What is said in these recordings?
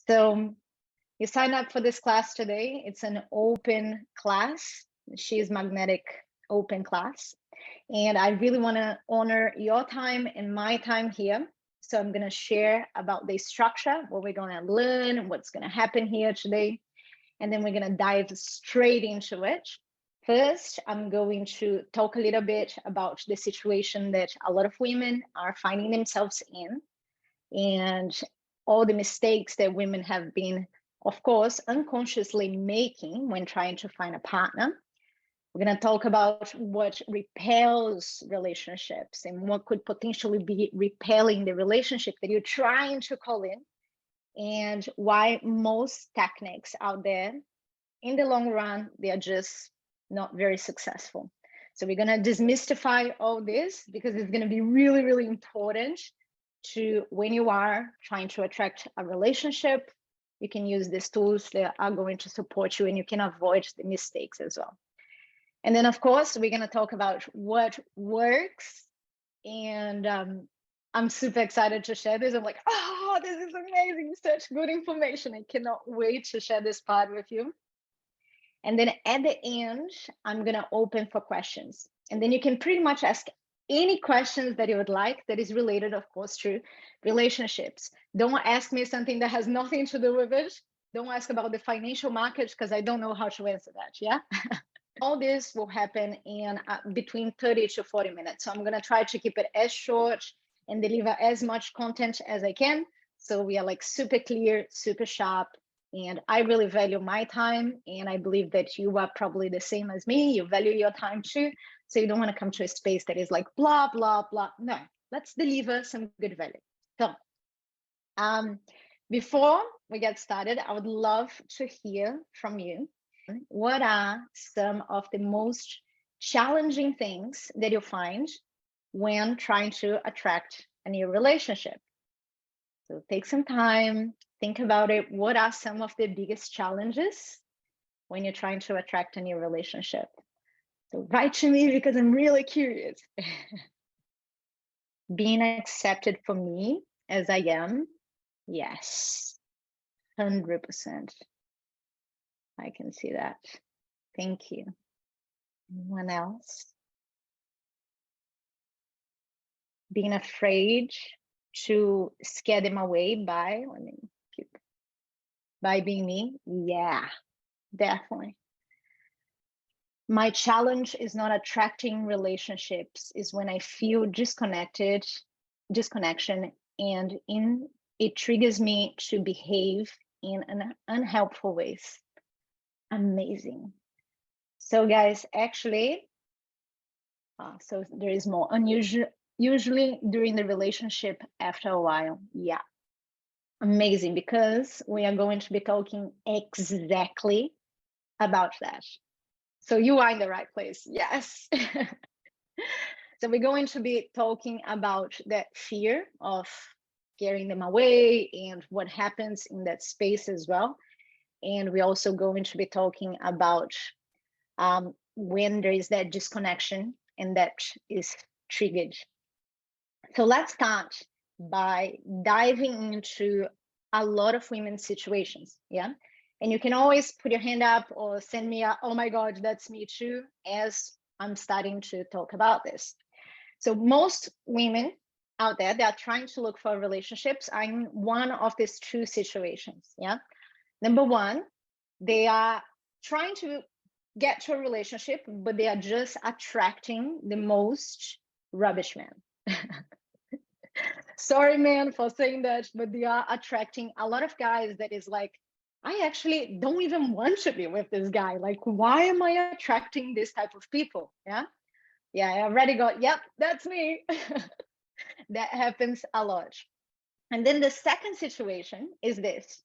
So you sign up for this class today. It's an open class. She is magnetic open class. And I really want to honor your time and my time here. So I'm going to share about the structure, what we're going to learn, what's going to happen here today. And then we're going to dive straight into it. First, I'm going to talk a little bit about the situation that a lot of women are finding themselves in and all the mistakes that women have been, of course, unconsciously making when trying to find a partner. We're going to talk about what repels relationships and what could potentially be repelling the relationship that you're trying to call in, and why most techniques out there, in the long run, they are just not very successful. So we're going to demystify all this because it's going to be really, really important to when you are trying to attract a relationship, you can use these tools that are going to support you and you can avoid the mistakes as well. And then, of course, we're going to talk about what works. And I'm super excited to share this. I'm like, oh, this is amazing. Such good information. I cannot wait to share this part with you. And then at the end, I'm going to open for questions. And then you can pretty much ask any questions that you would like that is related, of course, to relationships. Don't ask me something that has nothing to do with it. Don't ask about the financial market because I don't know how to answer that. Yeah. All this will happen in between 30 to 40 minutes. So I'm going to try to keep it as short and deliver as much content as I can. So we are like super clear, super sharp. And I really value my time. And I believe that you are probably the same as me. You value your time too. So you don't want to come to a space that is like blah, blah, blah. No, let's deliver some good value. So before we get started, I would love to hear from you. What are some of the most challenging things that you find when trying to attract a new relationship? So take some time, think about it. What are some of the biggest challenges when you're trying to attract a new relationship? So write to me because I'm really curious. Being accepted for me as I am, yes, 100%. I can see that. Thank you. Anyone else? Being afraid to scare them away by, by being me? Yeah, definitely. My challenge is not attracting relationships, is when I feel disconnection, and it triggers me to behave in an unhelpful ways. Amazing. So guys, actually, so there is more unusual, usually during the relationship after a while. Yeah, amazing, because we are going to be talking exactly about that. So you are in the right place. Yes. So we're going to be talking about that fear of scaring them away and what happens in that space as well. And we're also going to be talking about when there is that disconnection and that is triggered. So let's start by diving into a lot of women's situations. Yeah. And you can always put your hand up or send me a, oh my God, that's me too, as I'm starting to talk about this. So most women out there that are trying to look for relationships are in one of these two situations. Yeah. Number one, they are trying to get to a relationship, but they are just attracting the most rubbish men. Sorry, man, for saying that, but they are attracting a lot of guys that is like, I actually don't even want to be with this guy. Like, why am I attracting this type of people? Yeah. Yeah, I already got, yep, that's me. That happens a lot. And then the second situation is this.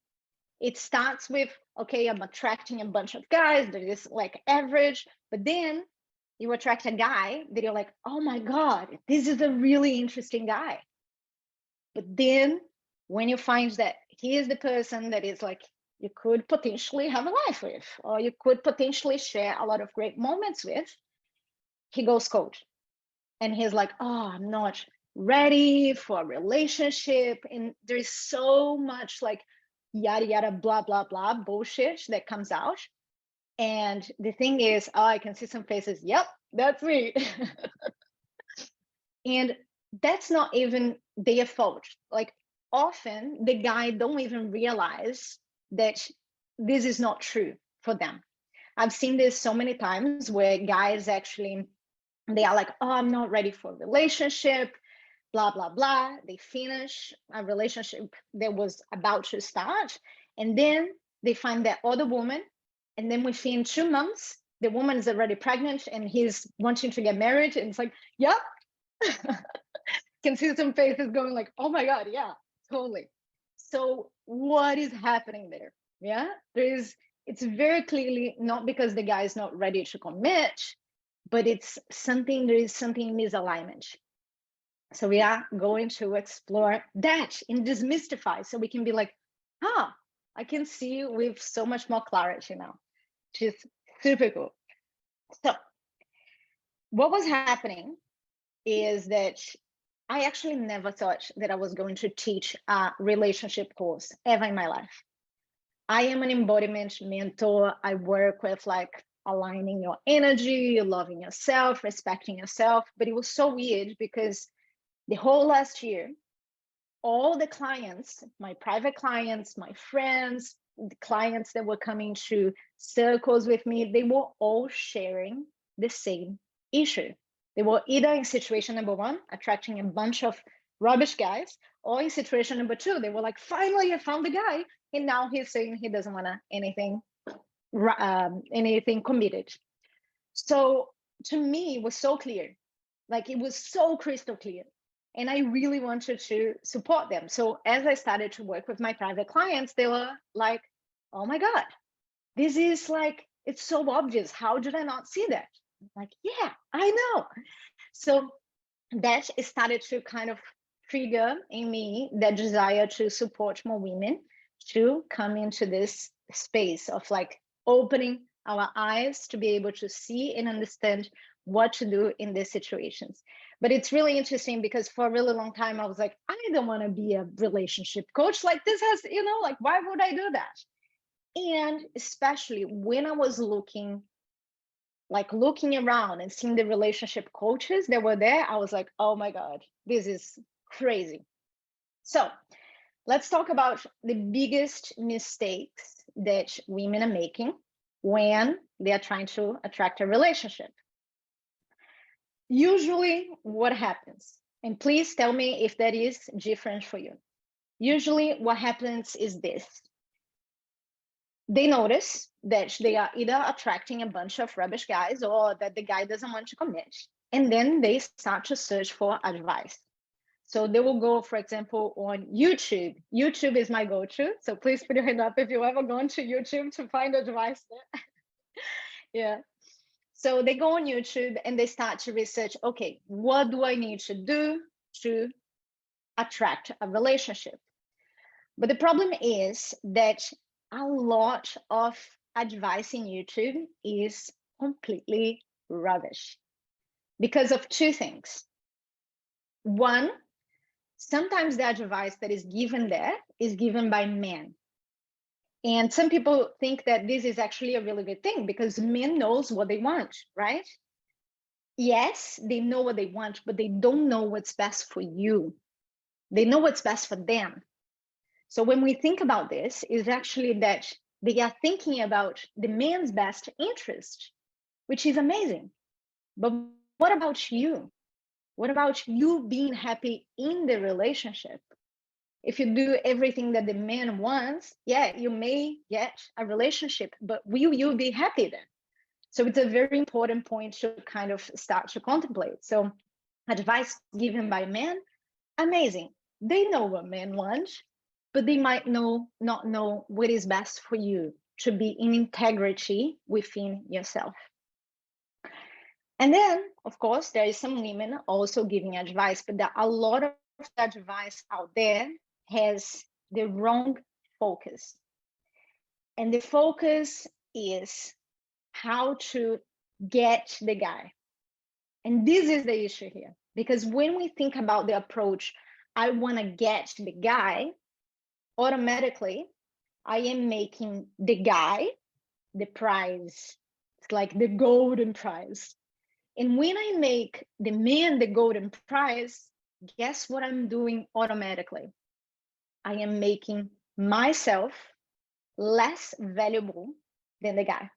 It starts with, okay, I'm attracting a bunch of guys that is like average, but then you attract a guy that you're like, oh my God, this is a really interesting guy. But then when you find that he is the person that is like, you could potentially have a life with, or you could potentially share a lot of great moments with, he goes cold. And he's like, oh, I'm not ready for a relationship. And there's so much like yada, yada, blah, blah, blah bullshit that comes out. And the thing is, oh, I can see some faces. Yep, that's me. And that's not even their fault. Like often the guy don't even realize that this is not true for them. I've seen this so many times where guys actually, they are like, oh, I'm not ready for a relationship, blah, blah, blah. They finish a relationship that was about to start. And then they find that other woman. And then within 2 months, the woman is already pregnant and he's wanting to get married. And it's like, yeah, can see some faces going like, oh my God, yeah, totally. So what is happening there? Yeah, it's very clearly not because the guy is not ready to commit, but there is something misalignment. So we are going to explore that and demystify so we can be like, I can see with so much more clarity now, which is super cool. So what was happening is that I actually never thought that I was going to teach a relationship course ever in my life. I am an embodiment mentor. I work with like aligning your energy, loving yourself, respecting yourself. But it was so weird because the whole last year, all the clients, my private clients, my friends, the clients that were coming to circles with me, they were all sharing the same issue. They were either in situation number one, attracting a bunch of rubbish guys, or in situation number two, they were like, finally, I found the guy. And now he's saying he doesn't want anything committed. So to me, it was so clear. Like it was so crystal clear. And I really wanted to support them. So as I started to work with my private clients, they were like, oh my God, this is like, it's so obvious. How did I not see that? I'm like, yeah, I know. So that started to kind of trigger in me that desire to support more women to come into this space of like opening our eyes to be able to see and understand what to do in these situations. But it's really interesting because for a really long time, I was like, I don't want to be a relationship coach. Like this has, like, why would I do that? And especially when I was looking around and seeing the relationship coaches that were there, I was like, oh my God, this is crazy. So let's talk about the biggest mistakes that women are making when they are trying to attract a relationship. Usually what happens, and please tell me if that is different for you. Usually what happens is this. They notice that they are either attracting a bunch of rubbish guys or that the guy doesn't want to commit. And then they start to search for advice. So they will go, for example, on YouTube. YouTube is my go-to. So please put your hand up if you've ever gone to YouTube to find advice there. Yeah. So they go on YouTube and they start to research, okay, what do I need to do to attract a relationship? But the problem is that a lot of advice in YouTube is completely rubbish because of two things. One, sometimes the advice that is given there is given by men. And some people think that this is actually a really good thing because men knows what they want, right? Yes, they know what they want, but they don't know what's best for you. They know what's best for them. So when we think about this, is actually that they are thinking about the man's best interest, which is amazing. But what about you? What about you being happy in the relationship? If you do everything that the man wants, yeah, you may get a relationship, but will you be happy then? So it's a very important point to kind of start to contemplate. So advice given by men, amazing. They know what men want, but they might not know what is best for you to be in integrity within yourself. And then, of course, there is some women also giving advice, but there are a lot of advice out there has the wrong focus. And the focus is how to get the guy. And this is the issue here, because when we think about the approach, I want to get the guy, automatically I am making the guy the prize. It's like the golden prize. And when I make the man the golden prize, guess what I'm doing automatically? I am making myself less valuable than the guy.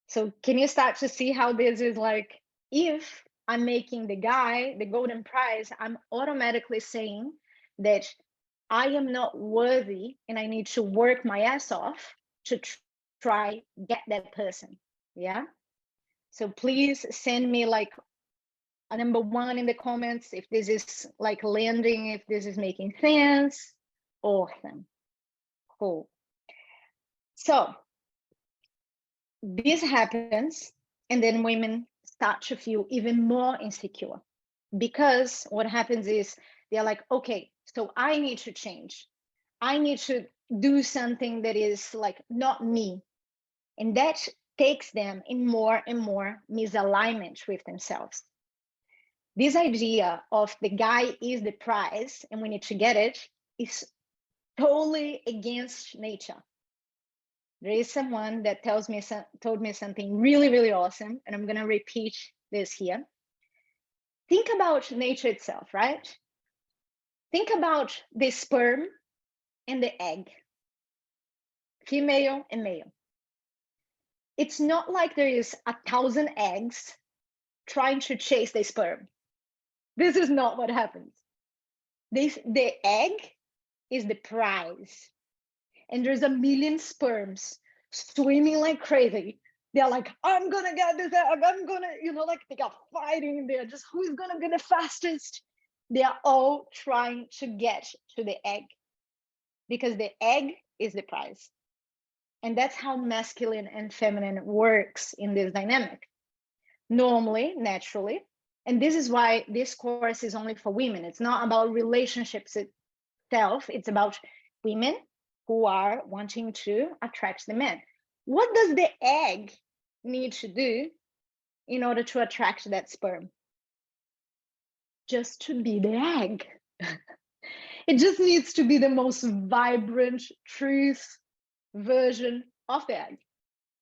So can you start to see how this is like, if I'm making the guy the golden prize, I'm automatically saying that I am not worthy and I need to work my ass off to try get that person. Yeah. So please send me like a number 1 in the comments if this is like landing, if this is making sense. Awesome. Cool. So this happens, and then women start to feel even more insecure, because what happens is they're like, okay, so I need to change. I need to do something that is like not me. And that takes them in more and more misalignment with themselves. This idea of the guy is the prize and we need to get it is totally against nature. There is someone that told me something really, really awesome, and I'm going to repeat this here. Think about nature itself, right? Think about the sperm and the egg, female and male. It's not like there is 1,000 eggs trying to chase the sperm. This is not what happens. The egg is the prize. And there's a million sperms swimming like crazy. They're like, I'm gonna get this egg, I'm gonna, like they got fighting there, just who's gonna be the fastest. They are all trying to get to the egg because the egg is the prize. And that's how masculine and feminine works in this dynamic. Normally, naturally. And this is why this course is only for women. It's not about relationships itself. It's about women who are wanting to attract the men. What does the egg need to do in order to attract that sperm? Just to be the egg. It just needs to be the most vibrant truth version of the egg.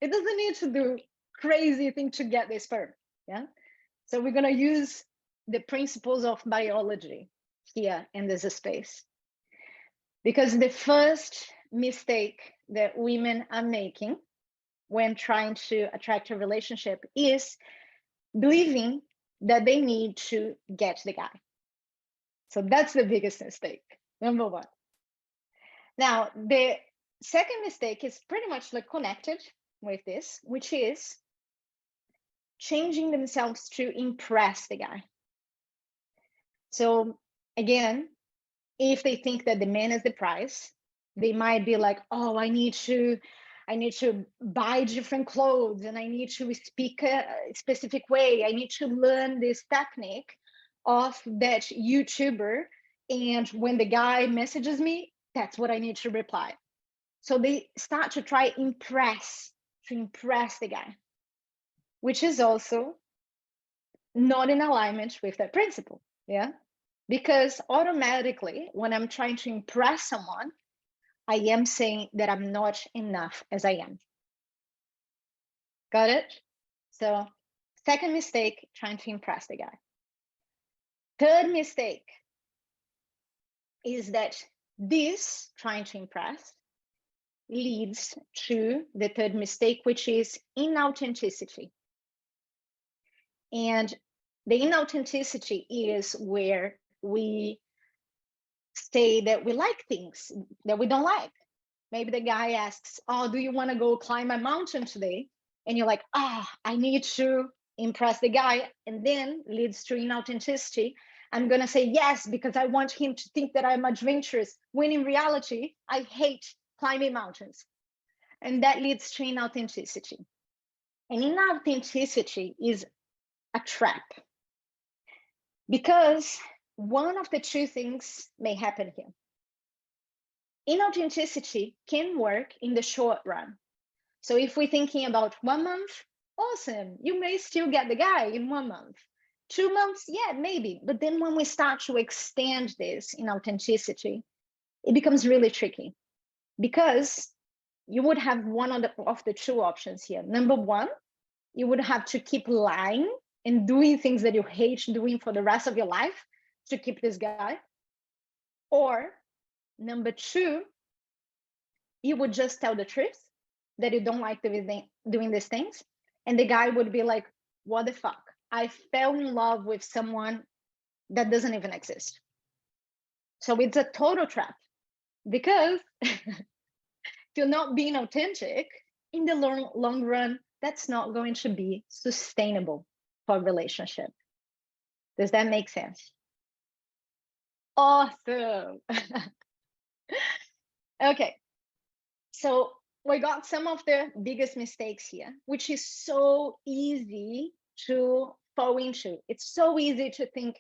It doesn't need to do crazy thing to get the sperm. Yeah. So we're going to use the principles of biology here in this space. Because the first mistake that women are making when trying to attract a relationship is believing that they need to get the guy. So that's the biggest mistake, number 1. Now, the second mistake is pretty much like connected with this, which is changing themselves to impress the guy. So again, if they think that the man is the prize, they might be like, oh, I need to buy different clothes, and I need to speak a specific way. I need to learn this technique of that YouTuber. And when the guy messages me, that's what I need to reply. So they start to try to impress the guy, which is also not in alignment with that principle. Yeah. Because automatically, when I'm trying to impress someone, I am saying that I'm not enough as I am. Got it? So, second mistake, trying to impress the guy. Third mistake is that this trying to impress leads to the third mistake, which is inauthenticity. And the inauthenticity is where we say that we like things that we don't like. Maybe the guy asks, oh, do you want to go climb a mountain today? And you're like, I need to impress the guy. And then leads to inauthenticity. I'm going to say yes, because I want him to think that I'm adventurous, when in reality, I hate climbing mountains. And that leads to inauthenticity. And inauthenticity is a trap. Because one of the two things may happen here. Inauthenticity can work in the short run. So if we're thinking about 1 month, awesome, you may still get the guy in 1 month. 2 months, yeah, maybe. But then when we start to extend this inauthenticity, it becomes really tricky. because you would have one of the two options here. Number one, you would have to keep lying and doing things that you hate doing for the rest of your life to keep this guy. Or number two, you would just tell the truth that you don't like doing these things. And the guy would be like, what the fuck? I fell in love with someone that doesn't even exist. So it's a total trap, because if you're not being authentic, in the long run, that's not going to be sustainable for a relationship. Does that make sense? Awesome. Okay, so we got some of the biggest mistakes here, which is so easy to fall into. It's so easy to think,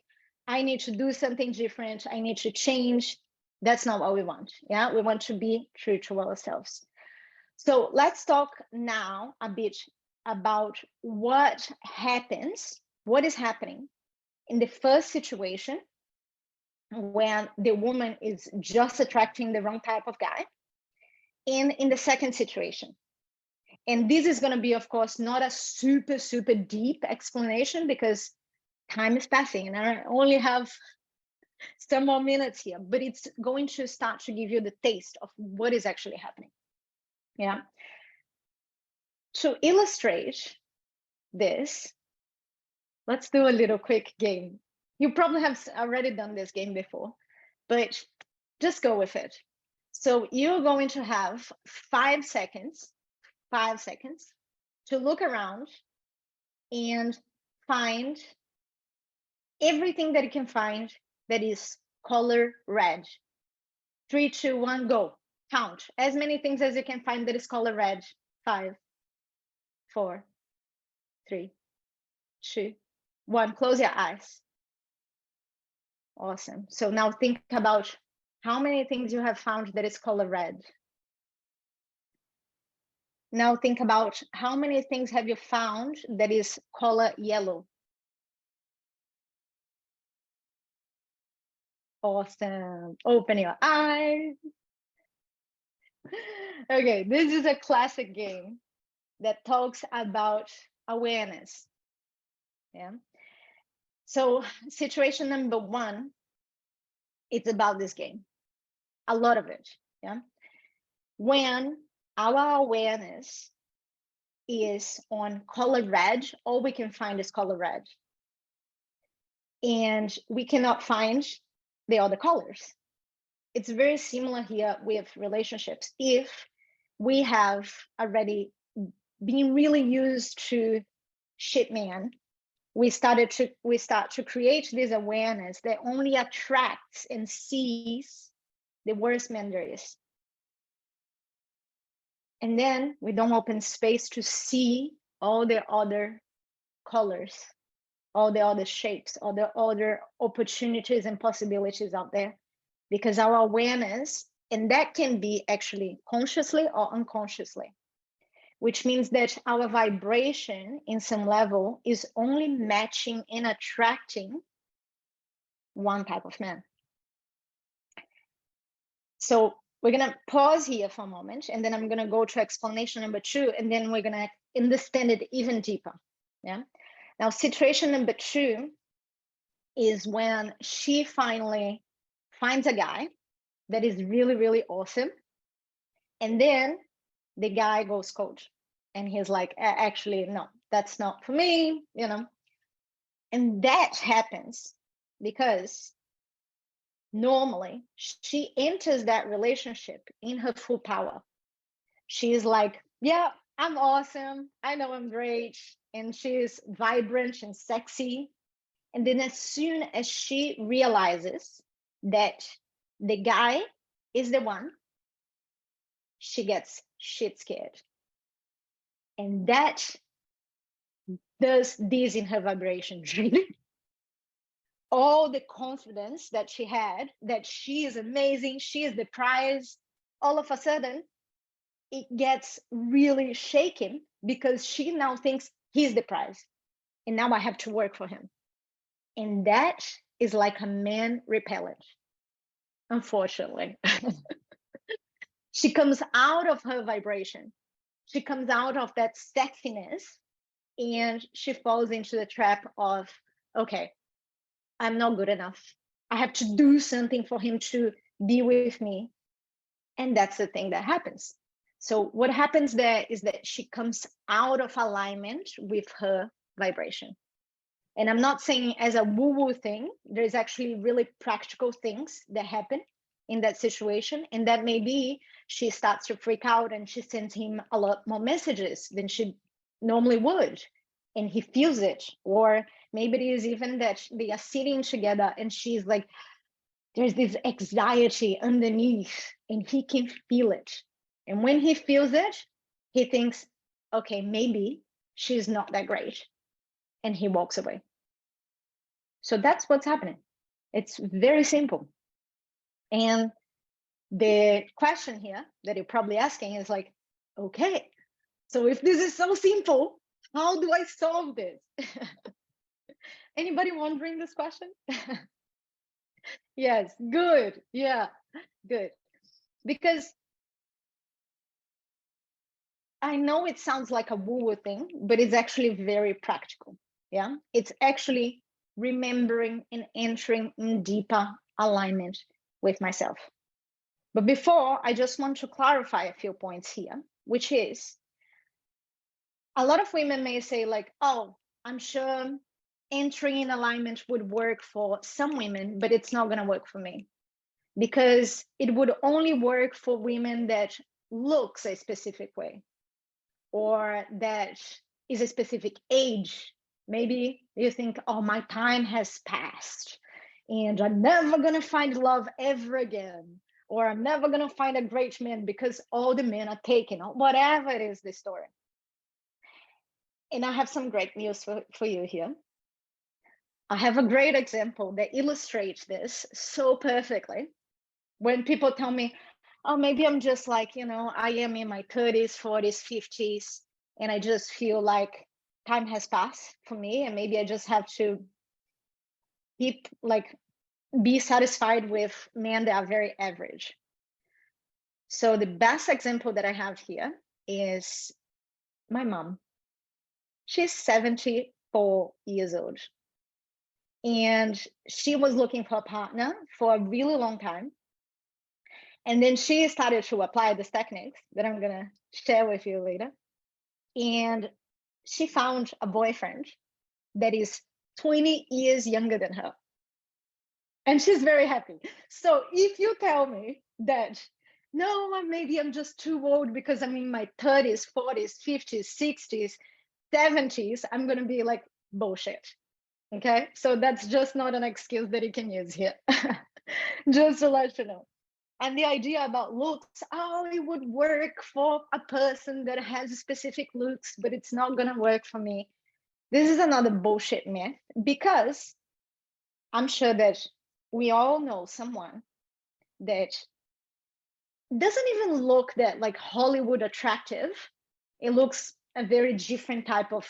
I need to do something different, I need to change. That's not what we want. Yeah, we want to be true to ourselves. So let's talk now a bit about what happens, what is happening in the first situation when the woman is just attracting the wrong type of guy, and in the second situation. And this is going to be, of course, not a super, super deep explanation, because time is passing and I only have some more minutes here, but it's going to start to give you the taste of what is actually happening. Yeah. To illustrate this, let's do a little quick game. You probably have already done this game before, but just go with it. So you're going to have 5 seconds to look around and find everything that you can find that is color red. 3, 2, 1, go. Count as many things as you can find that is color red. 5, 4, 3, 2, 1. Close your eyes. Awesome. So now think about how many things you have found that is color red. Now think about how many things have you found that is color yellow. Awesome. Open your eyes. Okay, this is a classic game that talks about awareness. Yeah. So situation number 1, it's about this game. A lot of it. Yeah. When our awareness is on color red, all we can find is color red. And we cannot find the other colors. It's very similar here with relationships. If we have already been really used to shit man, we start to create this awareness that only attracts and sees the worst man there is. And then we don't open space to see all the other colors, all the other shapes, all the other opportunities and possibilities out there, because our awareness, and that can be actually consciously or unconsciously, which means that our vibration in some level is only matching and attracting one type of man. So we're going to pause here for a moment, and then I'm going to go to explanation number 2, and then we're going to understand it even deeper. Yeah. Now, situation number 2 is when she finally finds a guy that is really, really awesome. And then the guy goes cold and he's like, actually, no, that's not for me, you know. And that happens because normally she enters that relationship in her full power. She's like, yeah, I'm awesome. I know I'm great. And she's vibrant and sexy. And then as soon as she realizes that the guy is the one, she gets shit scared. And that does this in her vibration. All the confidence that she had, that she is amazing, she is the prize, all of a sudden, it gets really shaken because she now thinks he's the prize. And now I have to work for him. And that is like a man repellent, unfortunately. She comes out of her vibration. She comes out of that sexiness, and she falls into the trap of, okay, I'm not good enough. I have to do something for him to be with me. And that's the thing that happens. So what happens there is that she comes out of alignment with her vibration. And I'm not saying as a woo-woo thing, there's actually really practical things that happen in that situation. And that maybe she starts to freak out and she sends him a lot more messages than she normally would. And he feels it. Or maybe it is even that they are sitting together and she's like, there's this anxiety underneath and he can feel it. And when he feels it, he thinks, okay, maybe she's not that great. And he walks away. So that's what's happening. It's very simple. And the question here that you're probably asking is like, okay, so if this is so simple, how do I solve this? Anybody wondering this question? Yes, good. Yeah, good. Because I know it sounds like a woo-woo thing, but it's actually very practical. Yeah, it's actually remembering and entering in deeper alignment with myself. But before, I just want to clarify a few points here, which is a lot of women may say like, oh, I'm sure entering in alignment would work for some women, but it's not going to work for me because it would only work for women that looks a specific way or that is a specific age. Maybe you think, oh, my time has passed and I'm never going to find love ever again. Or I'm never going to find a great man because all the men are taken, or whatever it is, the story. And I have some great news for you here. I have a great example that illustrates this so perfectly. When people tell me, oh, maybe I'm just like, I am in my 30s, 40s, 50s, and I just feel like time has passed for me, and maybe I just have to be satisfied with men that are very average. So the best example that I have here is my mom. She's 74 years old. And she was looking for a partner for a really long time. And then she started to apply these techniques that I'm going to share with you later. And she found a boyfriend that is 20 years younger than her. And she's very happy. So if you tell me that, no, maybe I'm just too old because I'm in my 30s, 40s, 50s, 60s, 70s, I'm going to be like, bullshit. Okay, so that's just not an excuse that you can use here. Just to let you know. And the idea about looks, oh, it would work for a person that has specific looks, but it's not going to work for me. This is another bullshit myth, because I'm sure that we all know someone that doesn't even look that like Hollywood attractive. It looks a very different type of,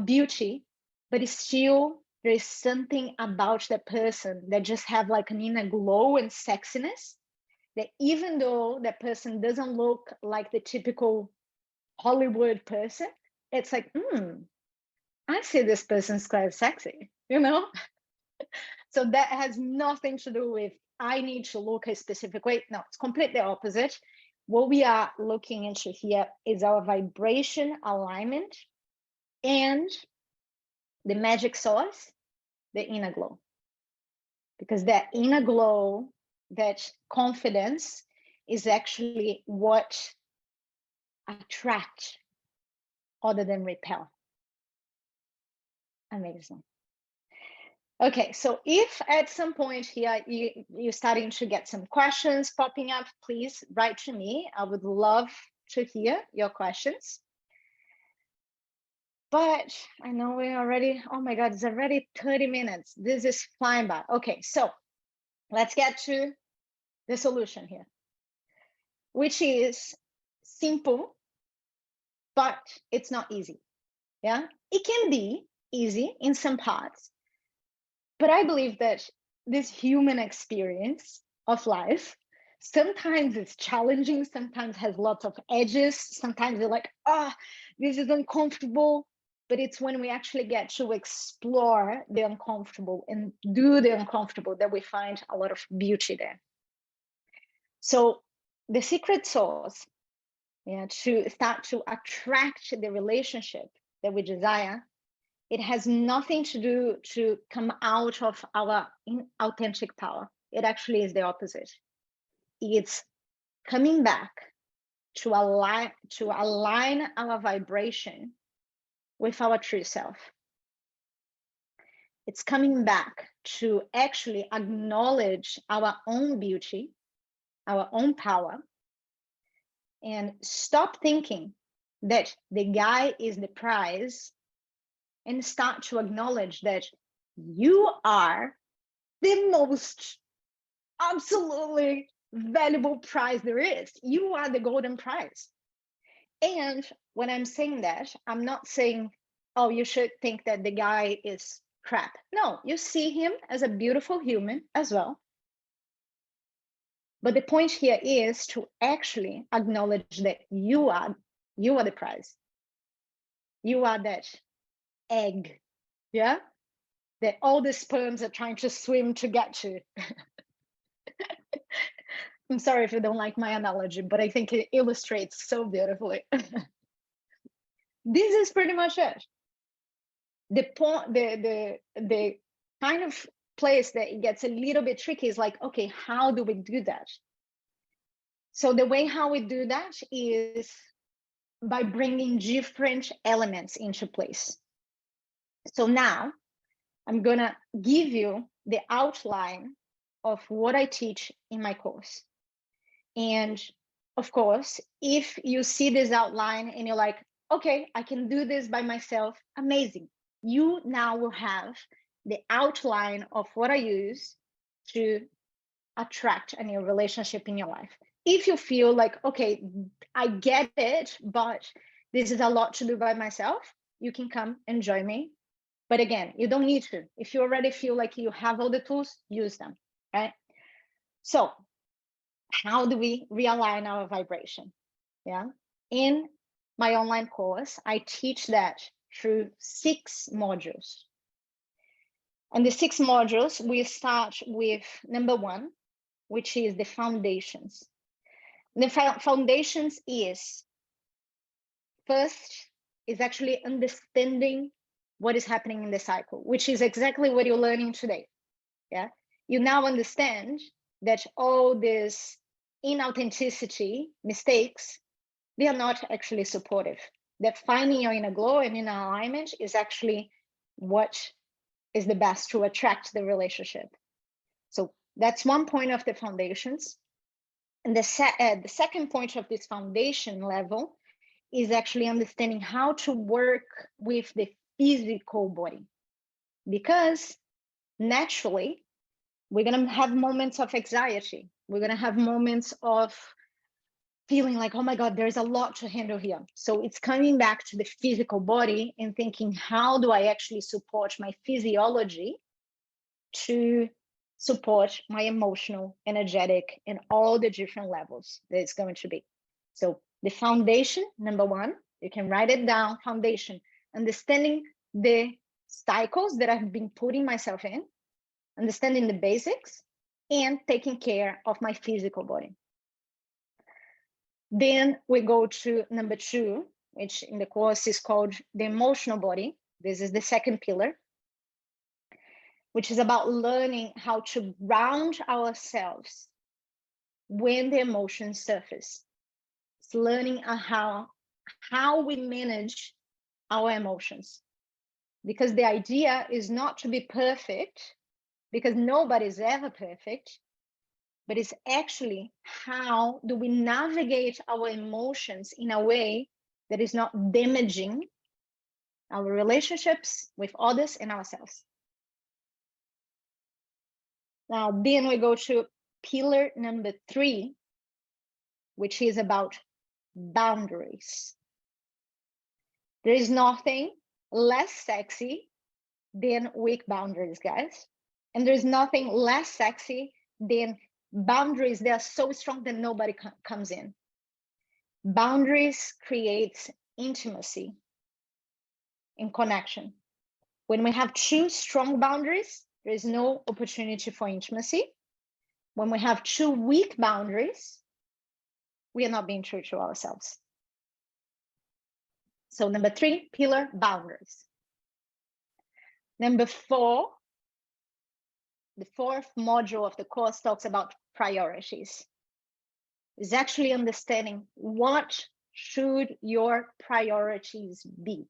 beauty, but it's still, there is something about that person that just have like an inner glow and sexiness, that even though that person doesn't look like the typical Hollywood person, it's like, I see this person's quite sexy, So that has nothing to do with I need to look a specific way. No, it's completely opposite. What we are looking into here is our vibration alignment and the magic source, the inner glow. Because that inner glow, that confidence is actually what attracts other than repel. Amazing. Okay, so if at some point here you're starting to get some questions popping up, please write to me. I would love to hear your questions. But I know we're already, oh my God, it's already 30 minutes. This is flying by. Okay, so let's get to the solution here, which is simple, but it's not easy. Yeah, it can be easy in some parts, but I believe that this human experience of life Sometimes it's challenging, sometimes has lots of edges, sometimes you're like, this is uncomfortable. But it's when we actually get to explore the uncomfortable and do the uncomfortable that we find a lot of beauty there. So the secret sauce, to start to attract the relationship that we desire, it has nothing to do to come out of our authentic power. It actually is the opposite. It's coming back to align our vibration with our true self. It's coming back to actually acknowledge our own beauty, our own power, and stop thinking that the guy is the prize, and start to acknowledge that you are the most absolutely valuable prize there is. You are the golden prize. And when I'm saying that, I'm not saying, oh, you should think that the guy is crap. No, you see him as a beautiful human as well. But the point here is to actually acknowledge that you are the prize. You are that egg, yeah, that all the sperms are trying to swim to get to. I'm sorry if you don't like my analogy, but I think it illustrates so beautifully. This is pretty much it. The kind of place that it gets a little bit tricky is like, okay, how do we do that? So the way how we do that is by bringing different elements into place. So now I'm gonna give you the outline of what I teach in my course. And of course, if you see this outline and you're like, okay, I can do this by myself, amazing. You now will have the outline of what I use to attract a new relationship in your life. If you feel like, okay, I get it, but this is a lot to do by myself, you can come and join me. But again, you don't need to. If you already feel like you have all the tools, use them, right? So how do we realign our vibration? Yeah. In my online course, I teach that through 6 modules. And the 6 modules, we start with number 1, which is the foundations. The foundations is, first, is actually understanding what is happening in the cycle, which is exactly what you're learning today. Yeah. You now understand that all this inauthenticity, mistakes, they are not actually supportive. That finding your inner glow and inner alignment is actually what is the best to attract the relationship. So that's one point of the foundations. And the second point of this foundation level is actually understanding how to work with the physical body. Because naturally, we're going to have moments of anxiety. We're going to have moments of feeling like, oh my God, there's a lot to handle here. So it's coming back to the physical body and thinking, how do I actually support my physiology to support my emotional, energetic, and all the different levels that it's going to be. So the foundation, number 1, you can write it down, foundation, understanding the cycles that I've been putting myself in, understanding the basics, and taking care of my physical body. Then we go to number 2, which in the course is called the emotional body. This is the second pillar, which is about learning how to ground ourselves when the emotions surface. It's learning how we manage our emotions. Because the idea is not to be perfect, because nobody's ever perfect, but it's actually how do we navigate our emotions in a way that is not damaging our relationships with others and ourselves. Now, then we go to pillar number 3, which is about boundaries. There is nothing less sexy than weak boundaries, guys. And there's nothing less sexy than Boundaries, they are so strong that nobody comes in. Boundaries create intimacy and connection. When we have two strong boundaries, there is no opportunity for intimacy. When we have two weak boundaries, we are not being true to ourselves. So number 3, pillar, boundaries. Number 4, the 4th module of the course talks about priorities. It's actually understanding what should your priorities be.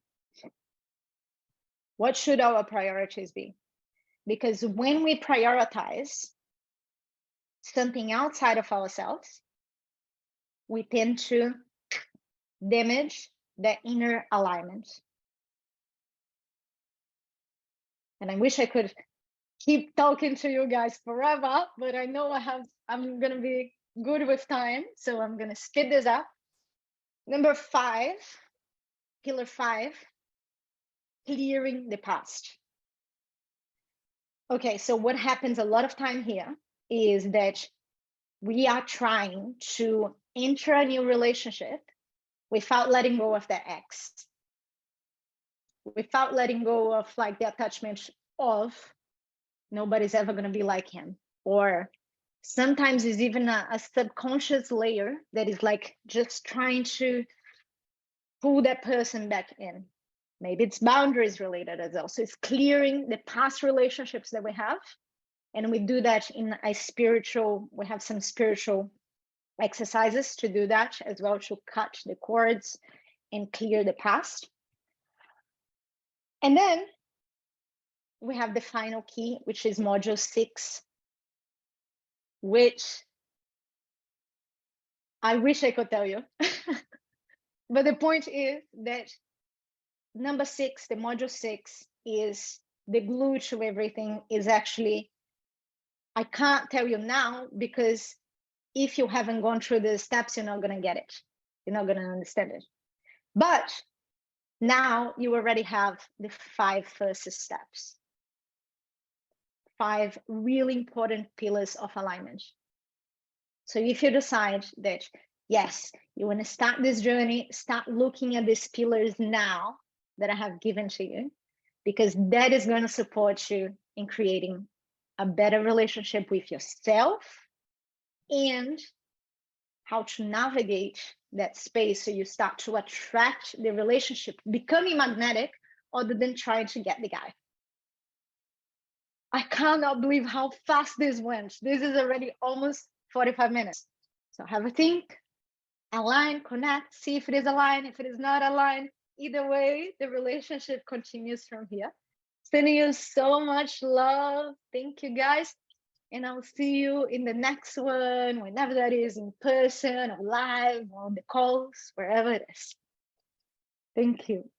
What should our priorities be? Because when we prioritize something outside of ourselves, we tend to damage the inner alignment. And I wish I could keep talking to you guys forever, but I know I'm gonna be good with time, so I'm gonna speed this up. Number 5, pillar 5, clearing the past. Okay, so what happens a lot of time here is that we are trying to enter a new relationship without letting go of the ex, without letting go of like the attachment of nobody's ever going to be like him. Or sometimes it's even a subconscious layer that is like just trying to pull that person back in. Maybe it's boundaries related as well. So it's clearing the past relationships that we have. And we do that in a spiritual, we have some spiritual exercises to do that as well, to cut the cords and clear the past. And then we have the final key, which is module 6, which I wish I could tell you. But the point is that number 6, the module 6, is the glue to everything. Is actually, I can't tell you now, because if you haven't gone through the steps, you're not going to get it. You're not going to understand it. But now you already have the 5 first steps. 5 really important pillars of alignment. So if you decide that, yes, you want to start this journey, start looking at these pillars now that I have given to you, because that is going to support you in creating a better relationship with yourself and how to navigate that space so you start to attract the relationship, becoming magnetic other than trying to get the guy. I cannot believe how fast this went. This is already almost 45 minutes. So have a think, align, connect, see if it is aligned. If it is not aligned, either way, the relationship continues from here. Sending you so much love. Thank you, guys. And I'll see you in the next one, whenever that is, in person or live or on the calls, wherever it is. Thank you.